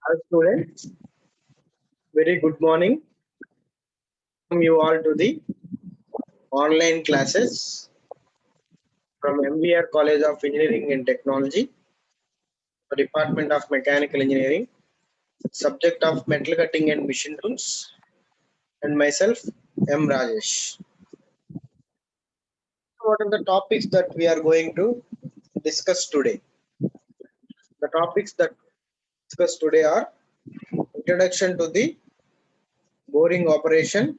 Hi students, very good morning. Welcome you all to the online classes from MBR College of Engineering and Technology, the Department of Mechanical Engineering, subject of Metal Cutting and Machine Tools, and myself, M. Rajesh. What are the topics that we are going to discuss today? The topics that discuss today are introduction to the boring operation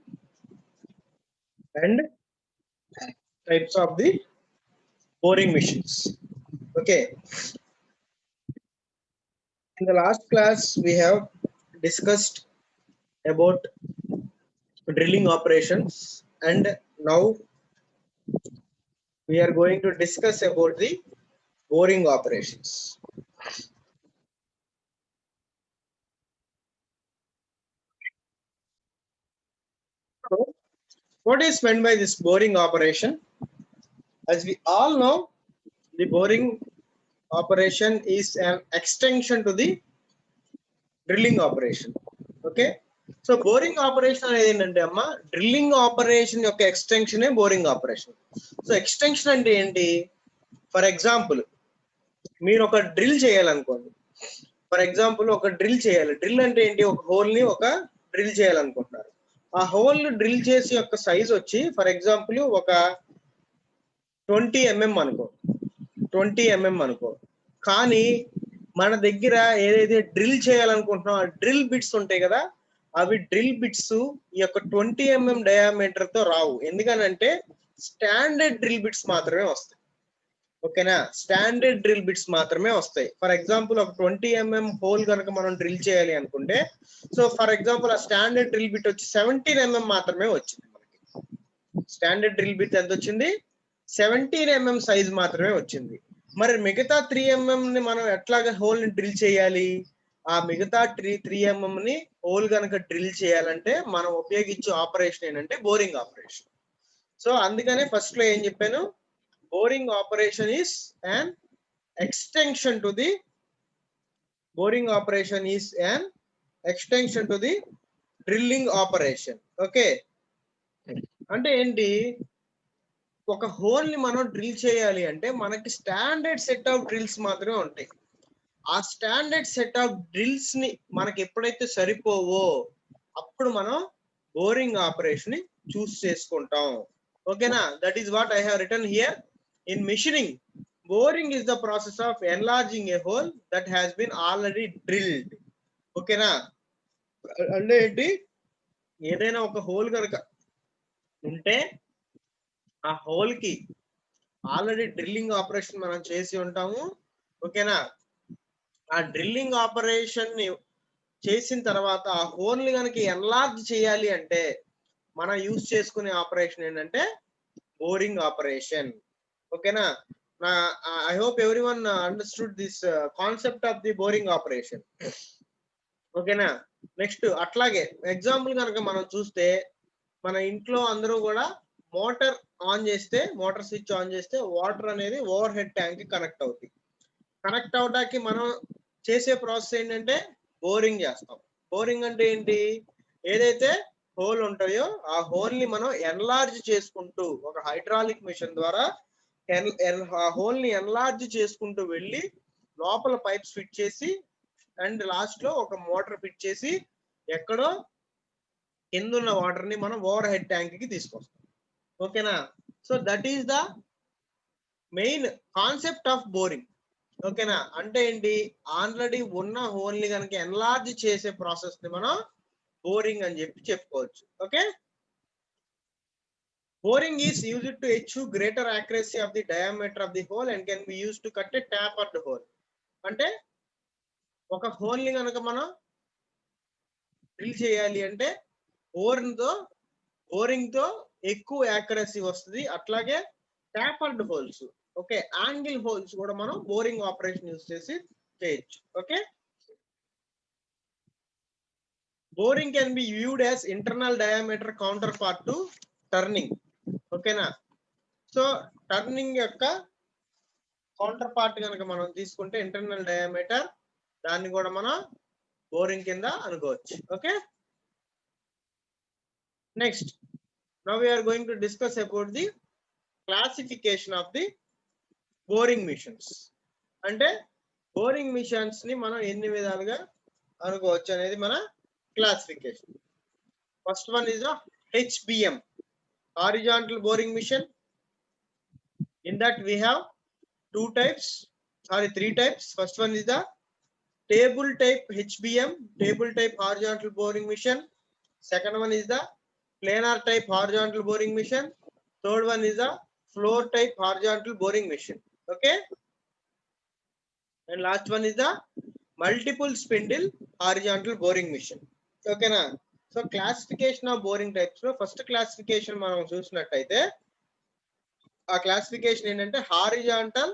and types of the boring machines. Okay. In the last class, we have discussed about drilling operations, and now we are going to discuss about the boring operations. So, what is meant by this boring operation? As we all know, the boring operation is an extension to the drilling operation. Okay. So boring operation అనేది ఏంటంటే అమ్మ drilling operation యొక్క ఎక్స్టెన్షనే boring operation. So extension అంటే ఏంటి? For example మీరు ఒక drill చేయాలనుకోండి. For example ఒక drill చేయాలి. డ్రిల్ అంటే ఏంటి? ఒక హోల్ ని ఒక డ్రిల్ చేయాలనుకుంటున్నారు. ఆ హోల్ డ్రిల్ చేసి యొక్క సైజ్ వచ్చి ఫర్ ఎగ్జాంపుల్ ఒక 20 mm అనుకో, 20 mm అనుకో. కానీ మన దగ్గర ఏదైతే డ్రిల్ చేయాలనుకుంటున్నాం ఆ డ్రిల్ బిట్స్ ఉంటాయి కదా, అవి డ్రిల్ బిట్స్ ఈ యొక్క 20 mm డయామీటర్ తో రావు. ఎందుకనంటే స్టాండర్డ్ డ్రిల్ బిట్స్ మాత్రమే వస్తాయి. ఓకేనా, స్టాండర్డ్ డ్రిల్ బిట్స్ మాత్రమే వస్తాయి. ఫర్ ఎగ్జాంపుల్ ఒక 20 mm హోల్ కనుక మనం డ్రిల్ చేయాలి అనుకుంటే, సో ఫర్ ఎగ్జాంపుల్ ఆ స్టాండర్డ్ డ్రిల్ బిట్ వచ్చి 17 mm మాత్రమే వచ్చింది. మనకి స్టాండర్డ్ డ్రిల్ బిట్ ఎంత వచ్చింది? 17 mm సైజ్ మాత్రమే వచ్చింది. మరి మిగతా 3 mm ని మనం ఎట్లాగా హోల్ ని డ్రిల్ చేయాలి? ఆ మిగతా 3 mm ని హోల్ కనుక డ్రిల్ చేయాలంటే మనం ఉపయోగించే ఆపరేషన్ ఏంటంటే బోరింగ్ ఆపరేషన్. సో అందుకనే ఫస్ట్ లో ఏం చెప్పాను? boring operation is an extension to the drilling operation. Okay, అంటే ఏంటి? ఒక హోల్ ని మనం డ్రిల్ చేయాలి అంటే మనకి స్టాండర్డ్ సెట్ ఆఫ్ డ్రిల్స్ మాత్రమే ఉంటాయి. ఆ స్టాండర్డ్ సెట్ ఆఫ్ డ్రిల్స్ ని మనకి ఎప్పుడైతే సరిపోవో అప్పుడు మనం బోరింగ్ ఆపరేషన్ ని చూస్ చేసుకుంటాం. ఓకేనా, that is what I have written here. In machining, boring is the process of enlarging a hole that has been already drilled. ఓకేనా, అంటే ఏంటి? ఏదైనా ఒక హోల్ కనుక ఉంటే ఆ హోల్ కి ఆల్రెడీ డ్రిల్లింగ్ ఆపరేషన్ మనం చేసి ఉంటాము. ఓకేనా, ఆ డ్రిల్లింగ్ ఆపరేషన్ ని చేసిన తర్వాత ఆ హోల్ ని కనుక ఎన్లార్జ్ చేయాలి అంటే మనం యూజ్ చేసుకునే ఆపరేషన్ ఏంటంటే బోరింగ్ ఆపరేషన్. ఓకేనా, I hope everyone understood this concept of the boring operation. ఓకేనా, నెక్స్ట్ అట్లాగే ఎగ్జాంపుల్ కనుక మనం చూస్తే మన ఇంట్లో అందరూ కూడా మోటార్ ఆన్ చేస్తే, మోటార్ స్విచ్ ఆన్ చేస్తే వాటర్ అనేది ఓవర్ హెడ్ ట్యాంక్ కి కనెక్ట్ అవుతుంది. కనెక్ట్ అవడానికి మనం చేసే ప్రాసెస్ ఏంటంటే బోరింగ్ చేస్తాం. బోరింగ్ అంటే ఏంటి? ఏదైతే హోల్ ఉంటాయో ఆ హోల్ ని మనం ఎన్లార్జ్ చేసుకుంటూ ఒక హైడ్రాలిక్ మిషన్ ద్వారా హోల్ ని ఎన్లార్జ్ చేసుకుంటూ వెళ్ళి లోపల పైప్స్ ఫిట్ చేసి అండ్ లాస్ట్ లో ఒక మోటార్ ఫిట్ చేసి ఎక్కడో కిందున్న వాటర్ ని మనం ఓవర్ హెడ్ ట్యాంక్ కి తీసుకొస్తాం. ఓకేనా, so that is the main concept of boring. ఓకేనా, అంటే ఏంటి? ఆల్రెడీ ఉన్న హోల్ ని కనుక ఎన్లార్జ్ చేసే ప్రాసెస్ ని మనం బోరింగ్ అని చెప్పి చెప్పుకోవచ్చు. Okay, boring is used to achieve greater accuracy of the diameter of the hole and can be used to cut a tapered hole. అంటే ఒక హోల్ ని కనుక మనం డ్రిల్ చేయాలి అంటే బోరింగ్ తో ఎక్కువ యాక్యురసీ వస్తుంది. అట్లాగే tapered holes, okay, angle holes కూడా మనం బోరింగ్ ఆపరేషన్ యూజ్ చేసి చేయొచ్చు. Okay, boring can be viewed as internal diameter counterpart to turning. ఓకేనా, సో టర్నింగ్ యొక్క కౌంటర్ పార్ట్ కనుక మనం తీసుకుంటే ఇంటర్నల్ డయామీటర్, దాన్ని కూడా మనం బోరింగ్ కింద అనుకోవచ్చు. Okay, next now we are going to discuss about the classification of the boring missions. అంటే బోరింగ్ మిషన్స్ ని మనం ఎన్ని విధాలుగా అనుకోవచ్చు అనేది మన classification. First one is HBM, horizontal boring mission. In that we have three types. First one is the table type HBM, table type horizontal boring mission. Second one is the planar type horizontal boring mission. Third one is the floor type horizontal boring mission. Okay, and last one is the multiple spindle horizontal boring mission. Okay na? So classification of boring types lo first classification మనం చూసినట్టయితే ఆ classification ఏంటంటే horizontal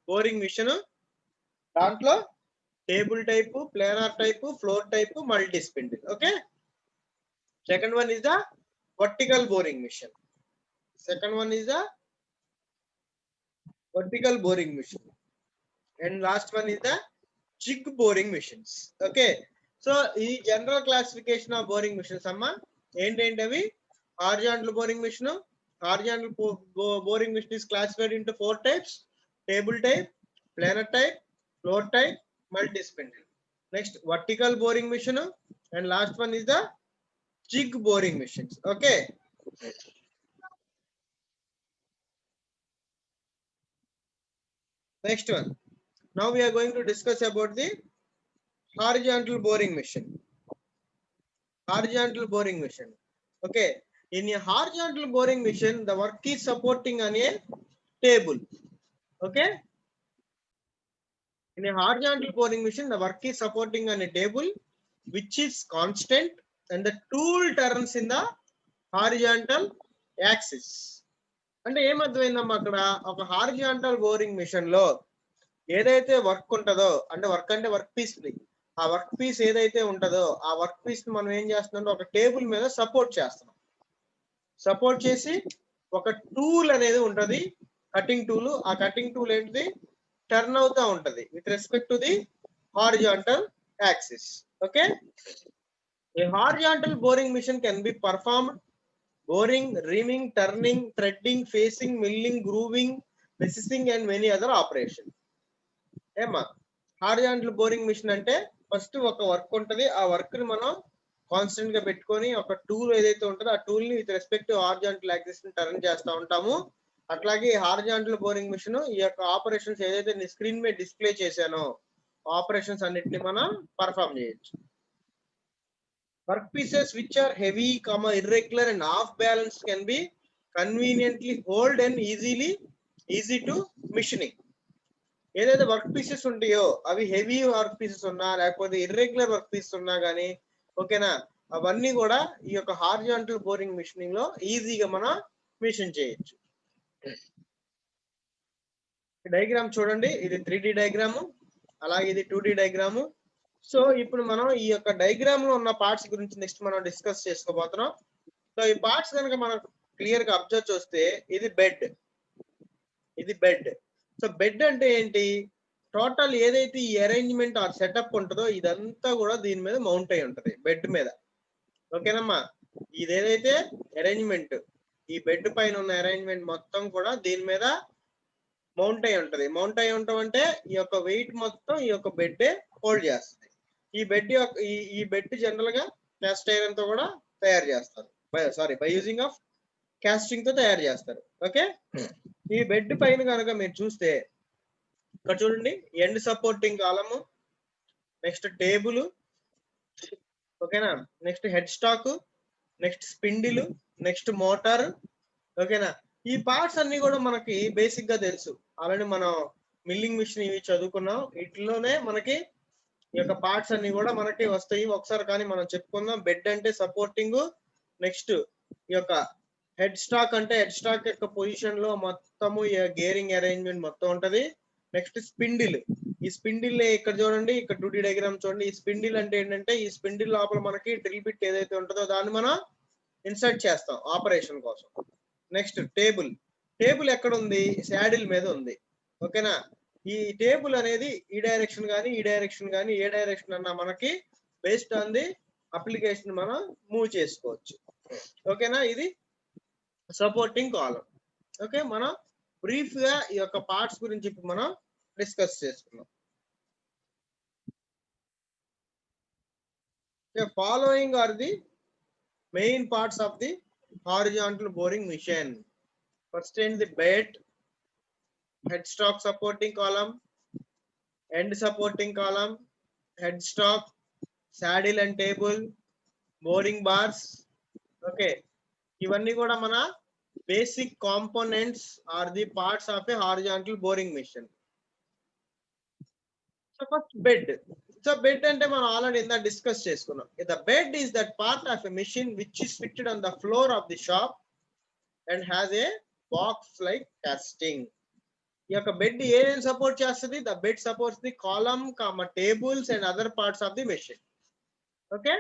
boring machine, దాంట్లో table type, planer type, floor type, multi spindle. Okay, second one is the vertical boring machine. Second one is the vertical boring machine and last one is the jig boring machines. Okay, so ఈ general classification of boring machines అమ్మ ఏంటంటే అవి horizontal boring machine. Horizontal boring mission is classified into 4 types: table type, planar type, floor type, multi spindle. Next, vertical boring mission, and last one is the jig boring missions. Okay, next one, now we are going to discuss about the horizontal boring mission. Horizontal boring mission. Okay, in a horizontal boring mission the work is supporting on a table. Okay, in a horizontal boring mission the work is supporting on a table which is constant and the tool turns in the horizontal axis. అంటే ఏమర్థమైందమ్మా అక్కడ, ఒక horizontal boring machine లో ఏదైతే work ఉంటుందో, అంటే work అంటే work piece, ఆ work piece ఏదైతే ఉంటుందో ఆ వర్క్ పీస్ ని మనం ఏం చేస్తున్నాం, ఒక టేబుల్ మీద సపోర్ట్ చేస్తున్నాం. సపోర్ట్ చేసి ఒక టూల్ అనేది ఉంటది, కటింగ్ టూల్. ఆ కటింగ్ టూల్ ఏంటిది, టర్న్ అవుతా ఉంటది with respect to the horizontal axis. Okay, a horizontal boring mission can be performed boring, reaming, turning, threading, facing, milling, grooving, recessing and many other operations. ఏమా horizontal boring machine అంటే first ఒక work ఉంటది, ఆ work ని మనం constant గా పెట్టుకొని ఒక టూల్ ఏదైతే ఉంటుందో ఆ టూల్ ని with respect to horizontal axis ని టర్న్ చేస్తూ ఉంటాము. అట్లాగే హారిజాంటల్ బోరింగ్ మిషన్ ఈ యొక్క ఆపరేషన్స్ ఏదైతే నేను స్క్రీన్ మీద డిస్ప్లే చేశానో ఆపరేషన్స్ అన్నిటిని మనం పర్ఫామ్ చేయొచ్చు. Work pieces which are heavy, irregular and off balance can be conveniently hold and easy to machining. ఏదైతే వర్క్ పీసెస్ ఉంటాయో అవి హెవీ వర్క్ పీసెస్ ఉన్నా లేకపోతే ఇర్రెగ్యులర్ వర్క్ పీసెస్ ఉన్నా కానీ ఓకేనా, అవన్నీ కూడా ఈ యొక్క హారిజాంటల్ బోరింగ్ మిషనింగ్ లో ఈజీగా మనం మిషన్ చేయొచ్చు. డయాగ్రామ్ చూడండి, ఇది 3D డయాగ్రాము, అలాగే ఇది 2D డయాగ్రాము. సో ఇప్పుడు మనం ఈ యొక్క డయాగ్రామ్ లో ఉన్న పార్ట్స్ గురించి నెక్స్ట్ మనం డిస్కస్ చేసుకోబోతున్నాం. సో ఈ పార్ట్స్ కనుక మనం క్లియర్ గా అబ్జర్వ్ చేస్తే ఇది బెడ్, ఇది బెడ్. సో బెడ్ అంటే ఏంటి, టోటల్ ఏదైతే ఈ అరేంజ్మెంట్ ఆర్ సెటప్ ఉంటుందో ఇదంతా కూడా దీని మీద మౌంట్ అయి ఉంటది, బెడ్ మీద. ఓకేనమ్మా, ఇది ఏదైతే అరేంజ్మెంట్, ఈ బెడ్ పైన ఉన్న అరేంజ్మెంట్ మొత్తం కూడా దీని మీద మౌంట్ అయి ఉంటది. మౌంట్ అయి ఉండటం అంటే ఈ యొక్క వెయిట్ మొత్తం ఈ యొక్క బెడ్ హోల్డ్ చేస్తుంది. ఈ బెడ్ యొక్క ఈ బెడ్ జనరల్ గా క్యాస్ట్ ఐరన్ తో కూడా తయారు చేస్తారు, బై యూజింగ్ ఆఫ్ కాస్టింగ్ తో తయారు చేస్తారు. ఓకే, ఈ బెడ్ పైన కనుక మీరు చూస్తే ఇక్కడ చూడండి, ఎండ్ సపోర్టింగ్ కాలము, నెక్స్ట్ టేబుల్, ఓకేనా, next head stock, next spindle, next motor. ఓకేనా, ఈ పార్ట్స్ అన్ని కూడా మనకి బేసిక్ గా తెలుసు, ఆల్రెడీ మనం మిల్లింగ్ మిషన్ ఇవి చదువుకున్నాం. వీటిలోనే మనకి ఈ యొక్క పార్ట్స్ అన్ని కూడా మనకి వస్తాయి. ఒకసారి కానీ మనం చెప్పుకుందాం. బెడ్ అంటే సపోర్టింగ్, నెక్స్ట్ ఈ యొక్క హెడ్ స్టాక్ అంటే హెడ్ స్టాక్ యొక్క పొజిషన్ లో మొత్తము గేరింగ్ అరేంజ్మెంట్ మొత్తం ఉంటది. నెక్స్ట్ స్పిండిల్, ఈ స్పిండిల్ ఇక్కడ చూడండి, ఇక్కడ 2D డయాగ్రామ్ చూడండి. ఈ స్పిండిల్ అంటే ఏంటంటే ఈ స్పిండిల్ లోపల మనకి డ్రిల్ బిట్ ఏదైతే ఉంటుందో దాన్ని మనం ఇన్సర్ట్ చేస్తాం ఆపరేషన్ కోసం. నెక్స్ట్ టేబుల్, టేబుల్ ఎక్కడ ఉంది, శాడిల్ మీద ఉంది. ఓకేనా, ఈ టేబుల్ అనేది ఈ డైరెక్షన్ కానీ ఈ డైరెక్షన్ కానీ ఏ డైరెక్షన్ అన్నా మనకి బేస్డ్ ఆన్ ది అప్లికేషన్ మనం మూవ్ చేసుకోవచ్చు. ఓకేనా, ఇది సపోర్టింగ్ కాలం. ఓకే, మనం బ్రీఫ్ గా ఈ యొక్క పార్ట్స్ గురించి ఇప్పుడు మనం డిస్కస్ చేసుకున్నాం. Following are the main parts of the horizontal boring machine. First ఏంటి, the bed, head stock supporting column, end supporting column, head stock, saddle and table, boring bars. Okay, ఇవన్నీ కూడా మన basic components are the parts of a horizontal boring machine. So first bed. So bed అంటే మనం already ఇందా discuss చేసుకున్నాం. The bed is that part of a machine which is fitted on the floor of the shop and has a box like casting. ఈ యొక్క bed ఏం support చేస్తుంది? The bed supports the column, tables and other parts of the machine. Okay,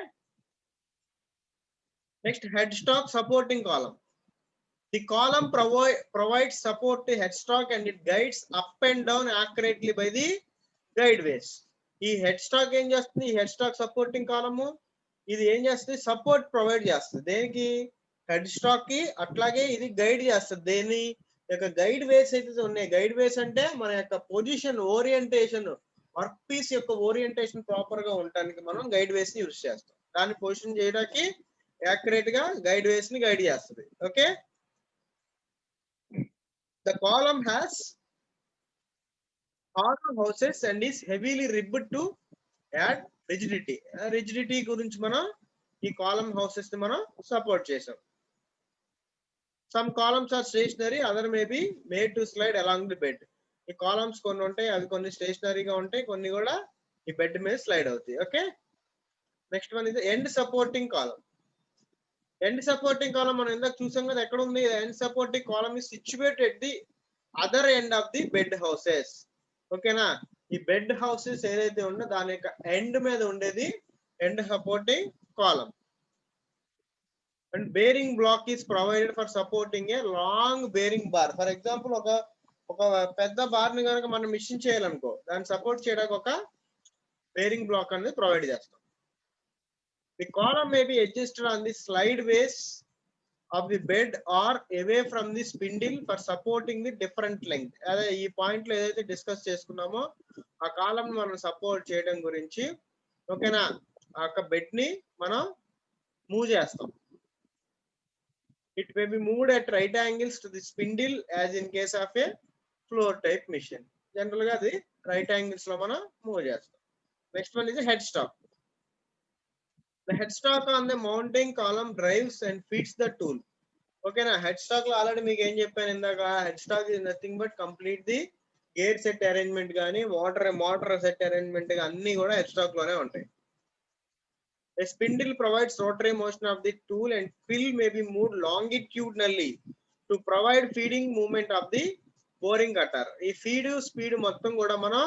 next head stock supporting column. The column provides support to head stock and it guides up and down accurately by the guide ways. ఈ head stock ఏం చేస్తుంది? ఈ head stock supporting column ఇది ఏం చేస్తుంది? Support provide చేస్తుంది. దేనికి? Head stock కి. అట్లాగే ఇది గైడ్ చేస్తుంది. దేని యొక్క గైడ్ వేస్ అయితే ఉన్నాయి. గైడ్ వేస్ అంటే మన యొక్క పొజిషన్ ఓరియంటేషన్, వర్క్ పీస్ యొక్క ఓరియంటేషన్ ప్రాపర్ గా ఉండడానికి మనం గైడ్ వేస్ ని యూజ్ చేస్తాం. దాన్ని పొజిషన్ చేయడానికి యాక్యురేట్ గా గైడ్ వేస్ ని గైడ్ చేస్తుంది. Okay, the column has hard houses and is heavily ribbed to add rigidity. Rigidity గురించి మనం ఈ కాలమ్ హౌసెస్ ని మనం సపోర్ట్ చేసాం. Some columns are stationary, other may be made to slide along the bed. ఈ columns కొన్ని ఉంటాయి, అవి కొన్ని స్టేషనరీగా ఉంటాయి, కొన్ని కూడా ఈ బెడ్ మీద స్లైడ్ అవుతాయి. ఓకే, నెక్స్ట్ వన్ ఇది ఎండ్ సపోర్టింగ్ కాలం. ఎండ్ సపోర్టింగ్ కాలం మనం ఇందాక చూసాం కదా, ఎక్కడ ఉంది? End supporting column is situated the other end of the bed houses. ఓకేనా, ఈ బెడ్ హౌసెస్ ఏదైతే ఉందో దాని యొక్క ఎండ్ మీద ఉండేది end supporting column. And bearing block is provided for supporting a long bearing bar. For example ఒక పెద్ద బార్ ని కనుక మనం మిషన్ చేయాలనుకో, దాన్ని సపోర్ట్ చేయడానికి ఒక బేరింగ్ బ్లాక్ అనేది ప్రొవైడ్ చేస్తాం. The column may be adjusted on the slide ways of the bed or away from the spindle for supporting the different length. అదే ఈ పాయింట్ లో ఏదైతే డిస్కస్ చేసుకున్నామో ఆ కాలమ్ మనం సపోర్ట్ చేయడం గురించి. ఓకేనా, ఆ యొక్క బెడ్ ని మనం మూవ్ చేస్తాం. It may be moved at right angles to the spindle as in case of a floor type machine. General గా అది రైట్ యాంగిల్స్ లో మనం మూవ్ చేస్తాం. నెక్స్ట్ వన్ ఇది head stock. The head stock on the mounting column drives and feeds the tool. ఓకేనా, head stock లో already మీకు ఏం చెప్పాను ఇందాక, head stock is nothing but complete the gear set arrangement కానీ మోటార్ సెట్ అరేంజ్మెంట్ అన్ని కూడా హెడ్ స్టాక్ లోనే ఉంటాయి. A spindle provides rotary motion of the tool and fill may be moved longitudinally to provide feeding movement of the boring cutter. ఈ feed speed మొత్తం కూడా మనం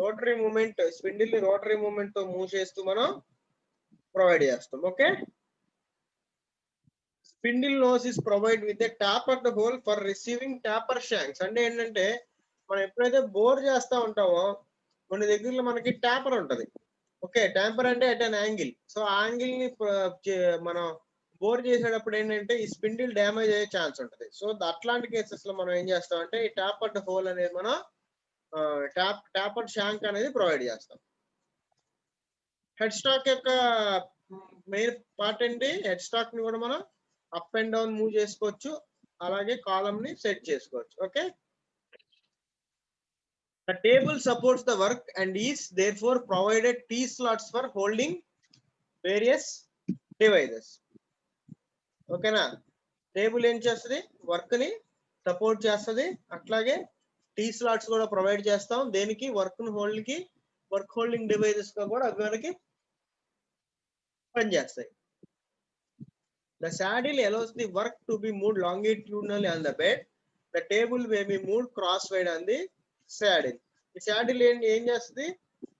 rotary movement, స్పిడిల్ ని rotary movement తో మూవ్ చేస్తూ మనం ప్రొవైడ్ చేస్తాం. Okay, spindle nose is provide with a tapered hole for receiving taper shanks. అంటే ఏంటంటే మనం ఎప్పుడైతే బోర్ చేస్తా ఉంటామో కొన్ని దగ్గరలో మనకి టాపర్ ఉంటది. ఓకే, ట్యాంపర్ అంటే అట్ అన్ యాంగిల్. సో ఆ యాంగిల్ ని మనం బోర్ చేసేటప్పుడు ఏంటంటే ఈ స్పిడిల్ డ్యామేజ్ అయ్యే ఛాన్స్ ఉంటుంది. సో అట్లాంటి కేసెస్ లో మనం ఏం చేస్తాం అంటే ఈ టాపర్డ్ హోల్ అనేది మనం టాపర్డ్ షాంక్ అనేది ప్రొవైడ్ చేస్తాం. హెడ్ స్టాక్ యొక్క మెయిన్ పార్ట్ ఏంటి? హెడ్ స్టాక్ ని కూడా మనం అప్ అండ్ డౌన్ మూవ్ చేసుకోవచ్చు, అలాగే కాలమ్ ని సెట్ చేసుకోవచ్చు. Okay, the table supports the work and is therefore provided T slots for holding various devices. ఓకేనా, టేబుల్ ఏం చేస్తుంది? వర్క్ ని సపోర్ట్ చేస్తుంది, అట్లాగే టీ స్లాట్స్ కూడా ప్రొవైడ్ చేస్తాం. దేనికి? వర్క్ హోల్డింగ్ డివైజెస్ గా కూడా అవి మనకి పనిచేస్తాయి. The saddle allows the work to be moved longitudinally on the bed. The table may be moved crosswise on the saddle. ఈ saddle ఏం చేస్తుంది?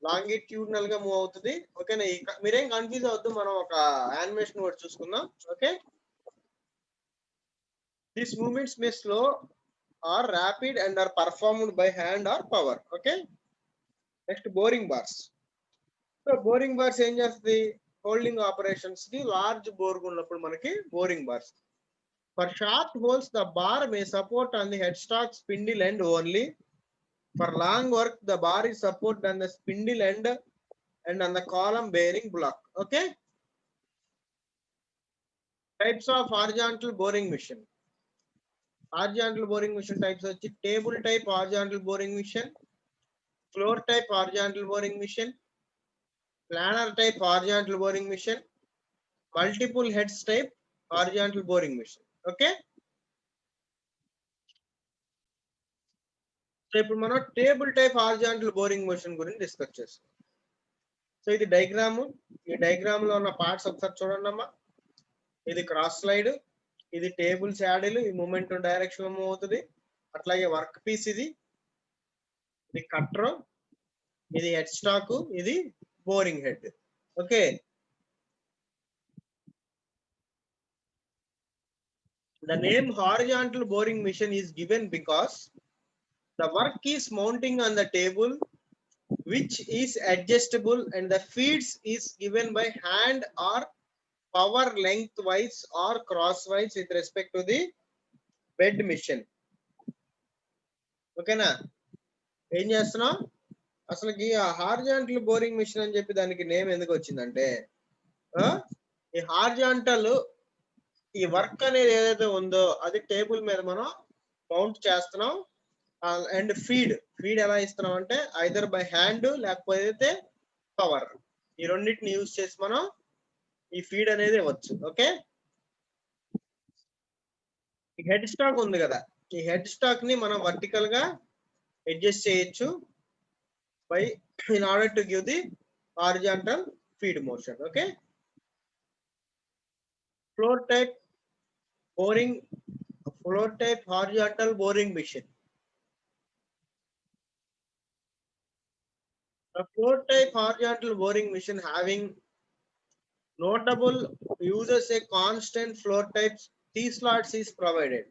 లాంగిట్యూడినల్ గా మూవ్ అవుతుంది. ఓకేనా, మీరేం కన్ఫ్యూజ్ అవద్దు, మనం ఒక యానిమేషన్ కూడా చూసుకుందాం. Okay, these movements may slow or rapid and are performed by hand or power. Okay, next boring bars. So boring bars ఏం చేస్తుంది, హోల్డింగ్ ఆపరేషన్స్ కి లార్జ్ బోర్ ఉన్నప్పుడు మనకి boring bars. For short holes the bar May support on the head stock spindle end only. For long work the bar is support on the spindle end and on the column bearing block. Okay, types of horizontal boring machine. Horizontal boring machine types వచ్చి table type horizontal boring machine, floor type horizontal boring machine, planar type horizontal boring machine, multiple heads type horizontal boring machine. Okay, so ఇప్పుడు మనం table type horizontal boring machine గురించి discuss చేస్తాం. So ఇది diagram, ఈ diagram లో ఉన్న parts ఒకసారి చూడండి అమ్మా. ఇది క్రాస్ స్లైడ్, ఇది టేబుల్ శాడిల్, ఈ మూమెంట్ డైరెక్షన్ లో మూవ్ అవుతుంది. అట్లాగే వర్క్ పీస్, ఇది కట్టర్, ఇది హెడ్ స్టాక్, ఇది boring head. Okay, the name horizontal boring machine is given because the work is mounting on the table which is adjustable and the feeds is given by hand or power lengthwise or crosswise with respect to the bed machine. ఓకేనా, ఏం చేస్తున్నాం అసలుకి ఆ horizontal boring machine అని చెప్పి దానికి name ఎందుకు వచ్చిందంటే, ఈ హార్జాంటల్ ఈ వర్క్ అనేది ఏదైతే ఉందో అది టేబుల్ మీద మనం మౌంట్ చేస్తున్నాం. అండ్ ఫీడ్ ఎలా ఇస్తున్నాం అంటే ఐదర్ బై హ్యాండ్ లేకపోతే పవర్, ఈ రెండింటిని యూజ్ చేసి మనం ఈ ఫీడ్ అనేది ఇవ్వచ్చు. ఓకే, ఈ హెడ్ స్టాక్ ఉంది కదా, ఈ హెడ్ స్టాక్ ని మనం వర్టికల్ గా అడ్జస్ట్ చేయొచ్చు by in order to give the horizontal feed motion. Okay, floor type horizontal boring machine. The floor type horizontal boring machine having notable uses a constant floor type T slots is provided.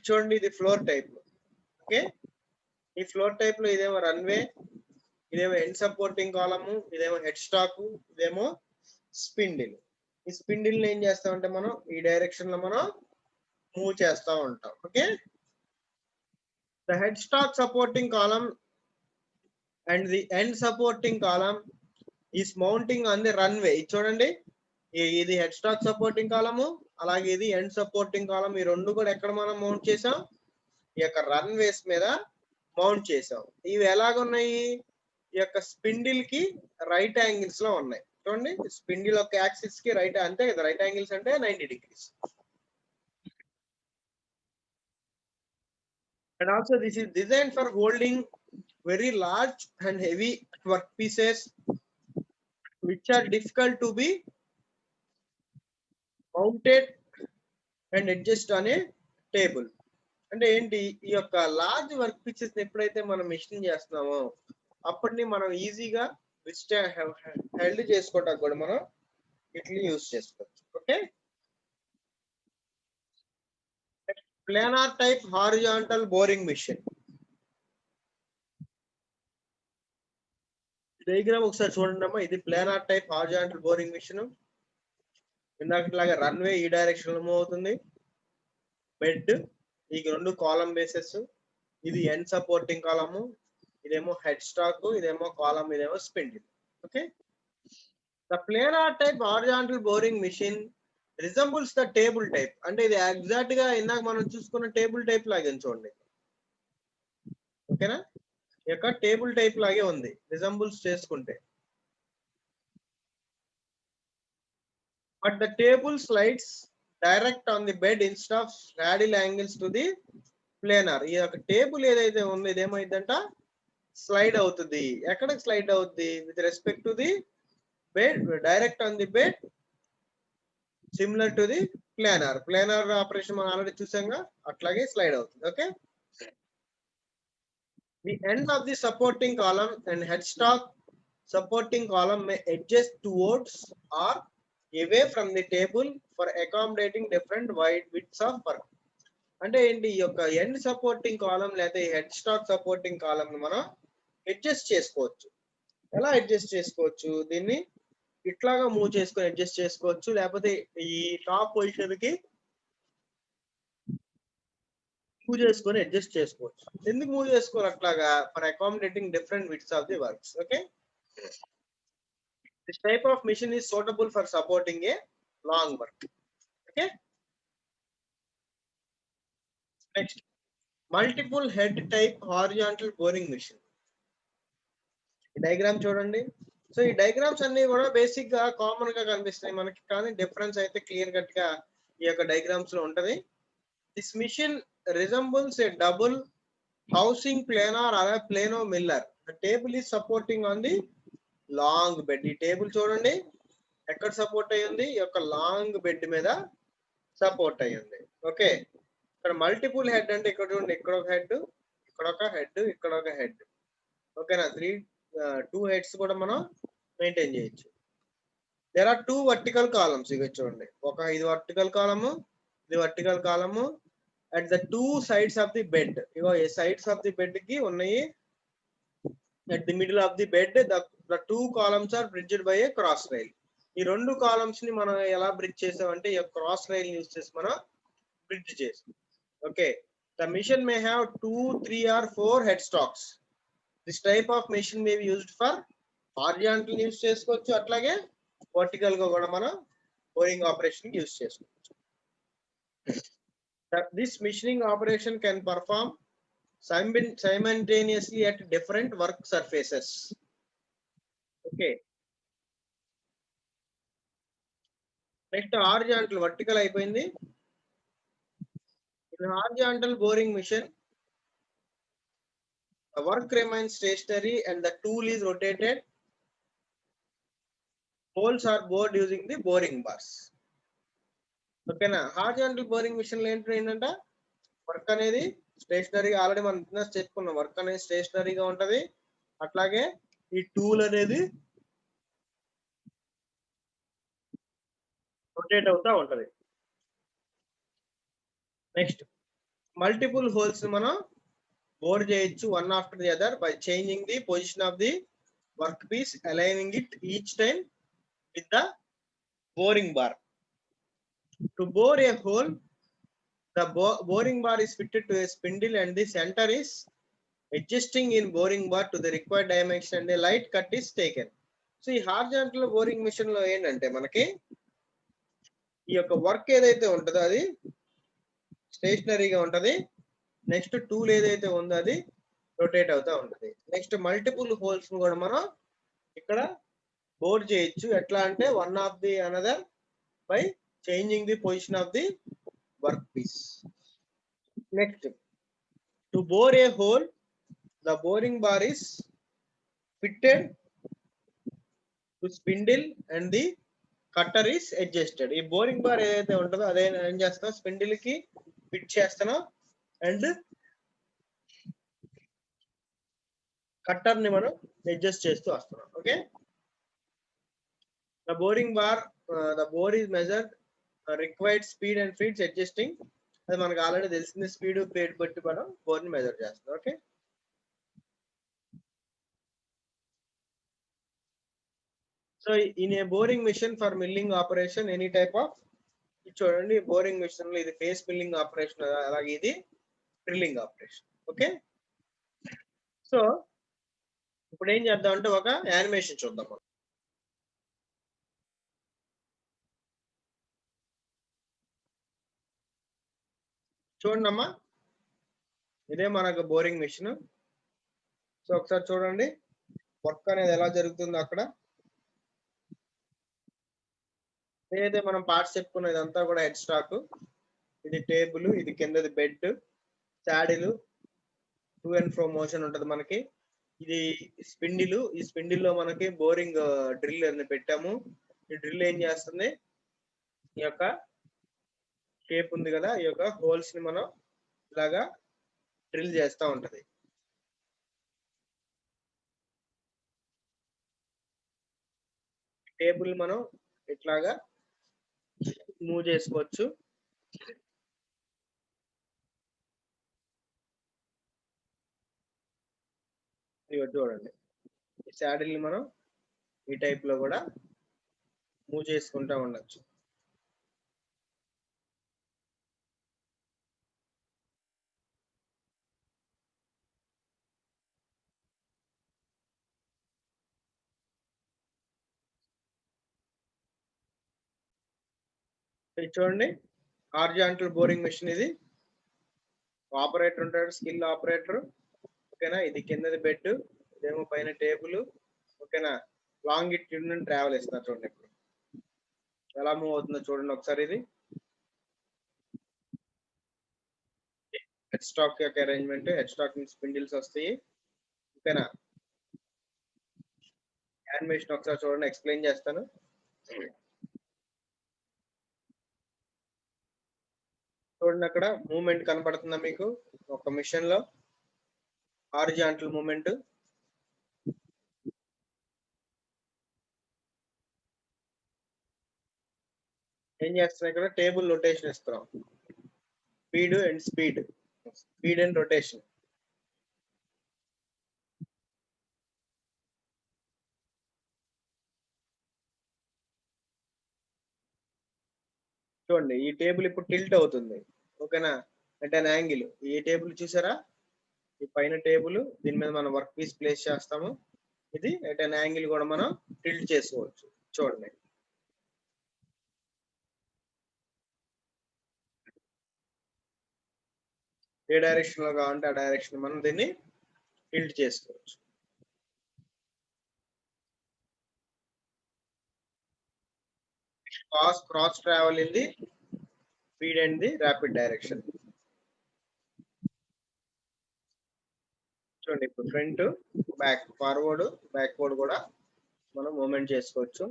చూడండి ఇది floor type. Okay, ఈ floor type లో ఇదేమో runway, ఇదేమో end supporting column, ఇదేమో head stock, ఇదేమో spindle. ఈ spindle ఏం చేస్తామంటే మనం ఈ డైరెక్షన్ లో మనం మూవ్ చేస్తా ఉంటాం. Okay, the head stock supporting column and the end supporting column is mounting on the runway. ఇది చూడండి, ఇది హెడ్ స్టాక్ సపోర్టింగ్ కాలము, అలాగే ఇది ఎండ్ సపోర్టింగ్ కాలమ్. ఈ రెండు కూడా ఎక్కడ మనం మౌంట్ చేసాం, ఈ యొక్క రన్వేస్ మీద మౌంట్ చేసాం. ఇవి ఎలాగున్నాయి, ఈ యొక్క స్పిండిల్ కి రైట్ యాంగిల్స్ లో ఉన్నాయి. చూడండి, స్పిండిల్ యొక్క యాక్సిస్ కి రైట్, అంతే కదా, రైట్ యాంగిల్స్ అంటే 90 degrees. And also this is designed for holding very large and heavy work pieces which are difficult to be mounted and adjust on a table. అంటే ఏంటి, ఈ యొక్క లార్జ్ వర్క్ పీసెస్ ఎప్పుడైతే మనం machine చేస్తున్నామో అప్పటిని మనం ఈజీగా హెల్డ్ చేసుకోవడానికి కూడా మనం ఇట్లా యూజ్ చేసుకోవచ్చు. Okay, planer type horizontal boring machine diagram ఒకసారి చూడండి అమ్మా. ఇది planer type horizontal boring machine. ఇందాకట్లాగా రన్వే ఈ డైరెక్షన్ లో మూవ్ అవుతుంది, బెడ్ ఈ రెండు కాలమ్ బేసెస్, ఇది ఎండ్ సపోర్టింగ్ కాలము, ఇదేమో హెడ్ స్టాక్, ఇదేమో కాలమ్, ఇదేమో spindle. Okay, the planer type horizontal boring machine resembles the table type. అంటే ఇది ఎగ్జాక్ట్ గా ఇందాక మనం చూసుకున్న టేబుల్ టైప్ లాగే చూడండి. ఓకేనా, ఈ యొక్క టేబుల్ టైప్ లాగే ఉంది రిజంబుల్స్ చేసుకుంటే. But the table slides direct on the bed instead of straddle angles to the planar. ఈ యొక్క టేబుల్ ఏదైతే ఉందో ఇదేమైందంట స్లైడ్ అవుతుంది. ఎక్కడికి స్లైడ్ అవుతుంది, with respect to the bed, direct on the bed, similar to the planar operation మనం already చూసాంగా, అట్లాగే slide అవుతుంది. Okay, the end of the supporting column and headstock supporting column may adjust towards or away from the table for accommodating different wide widths of work. అంటే ఏంటి, ఈ యొక్క end supporting column లేదా head stock supporting column ని మనం adjust చేసుకోవచ్చు. ఎలా adjust చేసుకోవచ్చు దీన్ని? ఇట్లాగా మూవ్ చేసుకొని అడ్జస్ట్ చేసుకోవచ్చు, లేకపోతే ఈ టాప్ పొజిషన్ కి మూవ్ చేసుకొని అడ్జస్ట్ చేసుకోవచ్చు. ఎందుకు మూవ్ చేసుకోవాలి అట్లాగా? For accommodating different widths of the works. Okay, this type of machine is suitable for supporting a long work. Okay, next multiple head type horizontal boring machine. ఈ diagram చూడండి. So ఈ diagrams అన్ని కూడా basic గా common గా కనిపిస్తాయి మనకి, కానీ డిఫరెన్స్ అయితే క్లియర్ కట్ గా ఈ యొక్క డయాగ్రామ్స్ లో ఉంటది. This machine resembles a double housing planar or a plano miller. The table is supporting on the long bed. ఈ టేబుల్ చూడండి ఎక్కడ సపోర్ట్ అయ్యి ఉంది? ఈ యొక్క లాంగ్ బెడ్ మీద సపోర్ట్ అయ్యి ఉంది. ఓకే, ఇక్కడ మల్టిపుల్ హెడ్ అంటే ఇక్కడ చూడండి, ఇక్కడ ఒక హెడ్, ఇక్కడ ఒక హెడ్, ఇక్కడ ఒక హెడ్. ఓకేనా, 2 హెడ్స్ కూడా మనం మెయింటైన్ చేయొచ్చు. There are 2 vertical columns. ఇవి చూడండి, ఇది వర్టికల్ కాలము, ఇది vertical column. At the 2 sides of the bed, ఇగో ఈ సైడ్స్ ఆఫ్ ది బెడ్ కి ఉన్నాయి. at the middle of the bed, the 2 columns are bridged by a cross rail. ఈ 2 columns ని మనం ఎలా బ్రిడ్జ్ చేసామంటే ఈ క్రాస్ రైల్ యూస్ చేసి మనం బ్రిడ్జ్ చేసాం. Okay, the machine may have 2, 3 or 4 head stocks. This type of machine may be used for horizontal use చేసుకోవచ్చు, అట్లాగే వర్టికల్ గా కూడా మనం బోరింగ్ ఆపరేషన్ యూస్ చేసుకోవచ్చు. This machining operation can perform simultaneously at different work surfaces. Okay, next horizontal, vertical అయిపోయింది. In horizontal boring machine, the work remains stationary and the tool is rotated. Holes are bored using the boring bars. ఓకేనా, horizontal boring machine లో ఏంటంటే work అనేది స్టేషనరీగా, already మనం business చెప్పుకున్నాం, work అనేది స్టేషనరీగా ఉంటది, అట్లాగే ఈ టూల్ అనేది రొటేట్ అవుతా ఉంటది. నెక్స్ట్ మల్టిపుల్ హోల్స్ మనం బోర్ చేయొచ్చు one after the other by changing the position of the work piece, aligning it each time with the boring bar. To bore a hole, the boring bar is fitted to a spindle and the center is adjusting in boring bar to the required dimension and a light cut is taken. So ఈ horizontal boring machine లో ఏంటంటే మనకి ఈ యొక్క work ఏదైతే ఉంటుందో అది స్టేషనరీగా ఉంటది. నెక్స్ట్ టూల్ ఏదైతే ఉందో అది రొటేట్ అవుతా ఉంటది. నెక్స్ట్ మల్టిపుల్ హోల్స్ కూడా మనం ఇక్కడ బోర్ చేయొచ్చు. ఎట్లా అంటే one of the another by changing the position of the work piece. Next to bore a hole, the boring bar is fitted to spindle and the cutter is adjusted. ఈ boring bar ఏదైతే ఉంటుందో అదే ఏం చేస్తాం, spindle కి fit చేస్తున్నాం and cutter ని మనం అడ్జస్ట్ చేస్తూ వస్తున్నాం. Okay, the boring bar, the bore is measured, required speed and feeds adjusting. అది మనకు ఆల్రెడీ తెలిసింది, స్పీడ్ ఫీడ్ బట్టి మనం బోర్ ని మెజర్ చేస్తాం. Okay, so in a boring mission for milling operation any type of, చూడండి బోరింగ్ మిషన్ లో ఇది ఫేస్ మిల్లింగ్ ఆపరేషన్, అలాగే ఇది డ్రిల్లింగ్ ఆపరేషన్. ఓకే, సో ఇప్పుడు ఏం చేద్దాం అంటే ఒక యానిమేషన్ చూద్దాం మనం. చూడండి అమ్మా, ఇదే మనకు బోరింగ్ మిషన్. సో ఒకసారి చూడండి వర్క్ అనేది ఎలా జరుగుతుందో అక్కడ. ఏదైతే మనం పార్ట్స్ చెప్పుకున్నది అంతా కూడా హెడ్ స్టాక్, ఇది టేబుల్, ఇది కిందది bed, saddle, to and fro motion ఉంటది మనకి. ఇది స్పిండిల్, ఈ స్పిండిల్ లో మనకి బోరింగ్ డ్రిల్ అని పెట్టాము. ఈ డ్రిల్ ఏం చేస్తుంది, ఈ యొక్క షేప్ ఉంది కదా, ఈ యొక్క హోల్స్ ని మనం ఇలాగా డ్రిల్ చేస్తూ ఉంటది. టేబుల్ మనం ఇట్లాగా మూవ్ చేసుకోవచ్చు. ఇవి చూడండి, శాడిల్ ని మనం ఈ టైప్ లో కూడా మూవ్ చేసుకుంటా ఉండొచ్చు. ఇది చూడండి, హారిజాంటల్ బోరింగ్ మెషిన్. ఇది ఆపరేటర్ ఉంటాడు, స్కిల్ ఆపరేటర్. ఓకేనా, ఇది కిందది బెడ్, ఇదేమో పైన టేబుల్. ఓకేనా, లాంగిట్యూడ్ ట్రావెల్ ఇస్తున్నారు చూడండి. ఇప్పుడు ఎలా మూవ్ అవుతుందో చూడండి ఒకసారి. ఇది హెడ్ స్టాక్ యొక్క అరేంజ్మెంట్. హెడ్ స్టాక్ నుంచి స్పిండిల్స్ వస్తాయి. ఓకేనా, యానిమేషన్ ఒకసారి చూడండి, ఎక్స్ప్లెయిన్ చేస్తాను. చూడండి, అక్కడ మూమెంట్ కనపడుతుందా మీకు ఒక మిషన్ లో? Horizontal moment. ఏం చేస్తున్నాం ఇక్కడ? టేబుల్ రొటేషన్ ఇస్తున్నాం. Speed and speed, speed and rotation. చూడండి, ఈ టేబుల్ ఇప్పుడు టిల్ట్ అవుతుంది. ఓకేనా, అంటే అన్ యాంగిల్. ఈ టేబుల్ చూసారా, ఈ పైన టేబుల్, దీని మీద మనం వర్క్ పీస్ ప్లేస్ చేస్తాము. ఇది ఎట్ అన్ యాంగిల్ కూడా మనం టిల్ట్ చేసుకోవచ్చు. చూడండి, ఏ డైరెక్షన్ లో కావాలంటే ఆ డైరెక్షన్ మనం దీన్ని టిల్ట్ చేసుకోవచ్చు. Cross travel in the speed and the rapid direction. చూడండి, ఇప్పుడు ఫ్రంట్, బ్యాక్, ఫార్వర్డ్, బ్యాక్వర్డ్ కూడా మనం మూమెంట్ చేసుకోవచ్చు.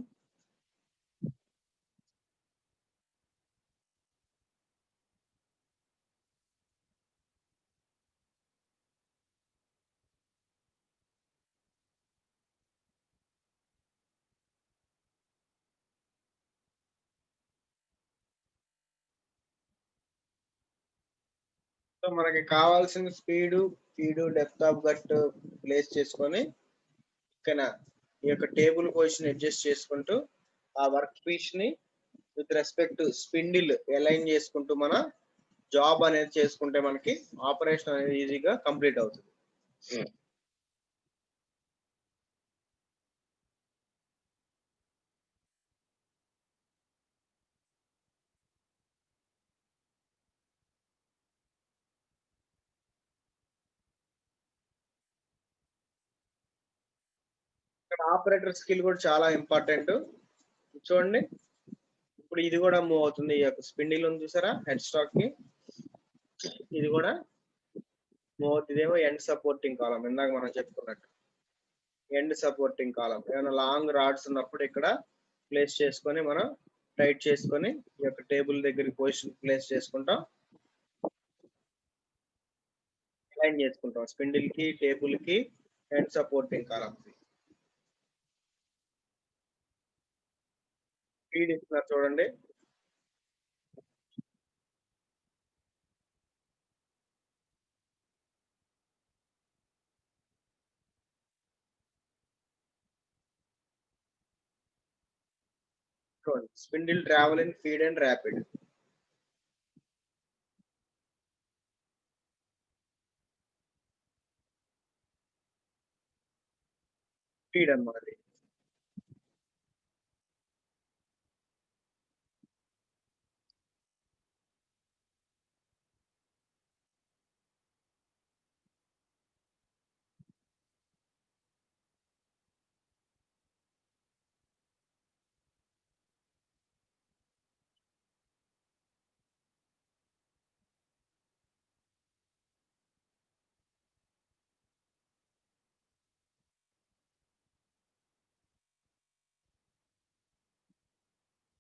సో మనకి కావాల్సిన speed depth of cut place చేసుకొని, ఓకేనా, ఈ యొక్క టేబుల్ పొజిషన్ అడ్జస్ట్ చేసుకుంటూ ఆ వర్క్ పీస్ ని with respect to spindle align చేసుకుంటూ మన జాబ్ అనేది చేసుకుంటే మనకి ఆపరేషన్ అనేది ఈజీగా కంప్లీట్ అవుతుంది. ఇక్కడ ఆపరేటర్ స్కిల్ కూడా చాలా ఇంపార్టెంట్. చూడండి, ఇప్పుడు ఇది కూడా మూవ్ అవుతుంది. ఈ యొక్క స్పిండిల్ ఉంది చూసారా, హెడ్ స్టాక్ కి, ఇది కూడా మూవ్ అవుతుంది. ఇదేమో ఎండ్ సపోర్టింగ్ కాలం, ఇందాక మనం చెప్పుకున్నట్టు ఎండ్ సపోర్టింగ్ కాలం. ఏమైనా లాంగ్ రాడ్స్ ఉన్నప్పుడు ఇక్కడ ప్లేస్ చేసుకొని మనం టైట్ చేసుకొని ఈ యొక్క టేబుల్ దగ్గరికి పొజిషన్ ప్లేస్ చేసుకుంటాం, అలైన్ చేసుకుంటాం స్పిండిల్ కి, టేబుల్ కి, ఎండ్ సపోర్టింగ్ కాలం కి. స్పీడ్ ఇస్తున్నారు చూడండి. చూడండి, spindle travel in feed and rapid. Speed అన్నమాట.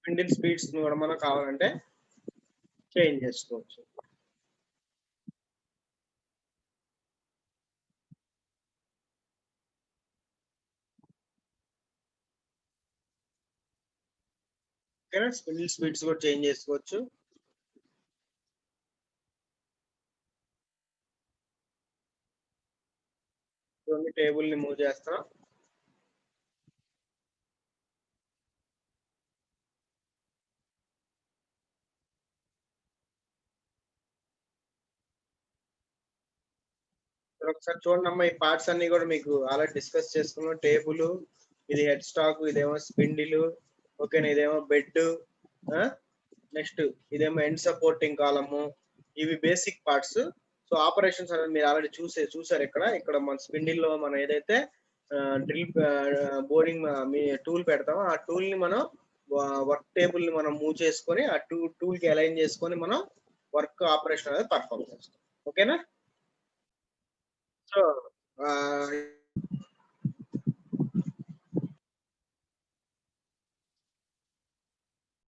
స్పిండిల్ స్పీడ్స్ కూడా మనం కావాలంటే చేంజ్ చేసుకోవచ్చు. ఓకేనా, స్పిండిల్ స్పీడ్స్ కూడా చేంజ్ చేసుకోవచ్చు. చూడండి, టేబుల్ ని మూవ్ చేస్తున్నాం. ఒకసారి చూడండి అమ్మా, ఈ పార్ట్స్ అన్ని కూడా మీకు ఆల్రెడీ డిస్కస్ చేసుకున్నాం. టేబుల్, ఇది హెడ్ స్టాక్, ఇదేమో స్పిండిల్, ఓకేనా, ఇదేమో బెడ్, నెక్స్ట్ ఇదేమో ఎండ్ సపోర్టింగ్ కాలము. ఇవి బేసిక్ పార్ట్స్. సో ఆపరేషన్స్ అనేది మీరు ఆల్రెడీ చూసారు. ఇక్కడ మన స్పిండిల్ లో మనం ఏదైతే డ్రిల్ బోరింగ్ మీ టూల్ పెడతామో ఆ టూల్ ని మనం వర్క్ టేబుల్ ని మనం మూవ్ చేసుకొని ఆ టూల్ కి అలైన్ చేసుకొని మనం వర్క్ ఆపరేషన్ అనేది పర్ఫామ్ చేస్తాం. ఓకేనా? సో